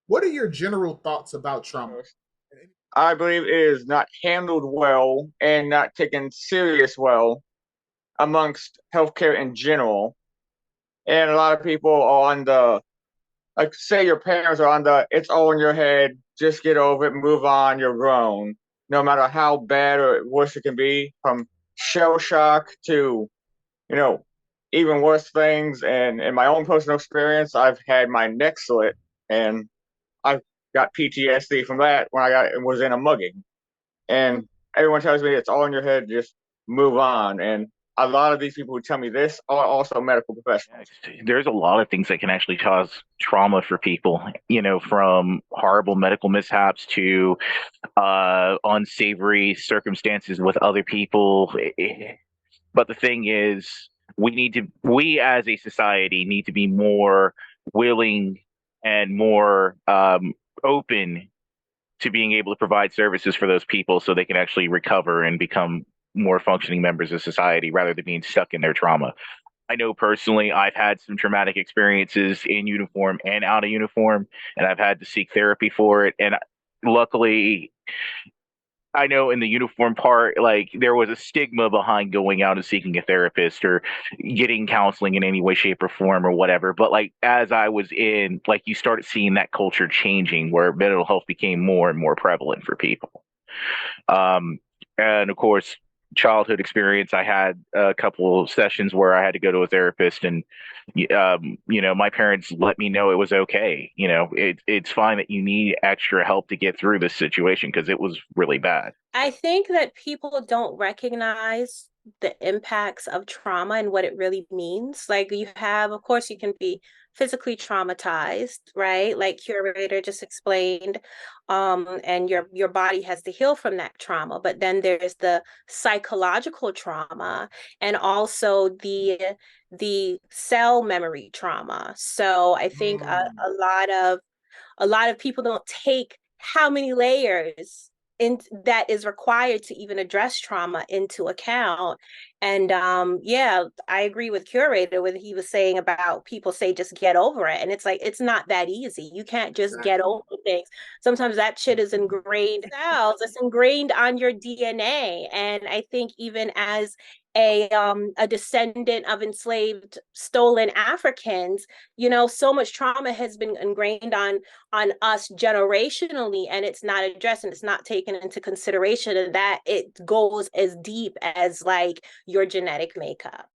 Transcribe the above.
What are your general thoughts about trauma? I believe it is not handled well and not taken serious well amongst healthcare in general. And a lot of people are on the, like, say your parents are on the, it's all in your head, just get over it, move on, you're grown. No matter how bad or worse it can be, from shell shock to, you know, even worse things. And in my own personal experience, I've had my neck slit and I got PTSD from that when I was in a mugging. And everyone tells me it's all in your head, just move on. And a lot of these people who tell me this are also medical professionals. There's a lot of things that can actually cause trauma for people, from horrible medical mishaps to unsavory circumstances with other people. But the thing is, we as a society need to be more willing and more open to being able to provide services for those people so they can actually recover and become more functioning members of society rather than being stuck in their trauma. I know personally, I've had some traumatic experiences in uniform and out of uniform, and I've had to seek therapy for it. And luckily, I know in the uniform part, like there was a stigma behind going out and seeking a therapist or getting counseling in any way, shape, or form or whatever. But like as I was in, like you started seeing that culture changing where mental health became more and more prevalent for people. Um, and of course, childhood experience, I had a couple of sessions where I had to go to a therapist, and my parents let me know it was okay. It's fine that you need extra help to get through this situation because it was really bad. I think that people don't recognize the impacts of trauma and what it really means. Like you have, of course, you can be physically traumatized, right? Like Curator just explained, and your body has to heal from that trauma. But then there's the psychological trauma and also the cell memory trauma. So I think Mm, a lot of people don't take how many layers in that is required to even address trauma into account. And yeah, I agree with Curator when he was saying about people say just get over it. And it's like it's not that easy. You can't just get exactly. over things. Sometimes that shit is ingrained cells, it's ingrained on your DNA. And I think even as a descendant of enslaved stolen Africans, so much trauma has been ingrained on us generationally, and it's not addressed and it's not taken into consideration, and that it goes as deep as like your genetic makeup.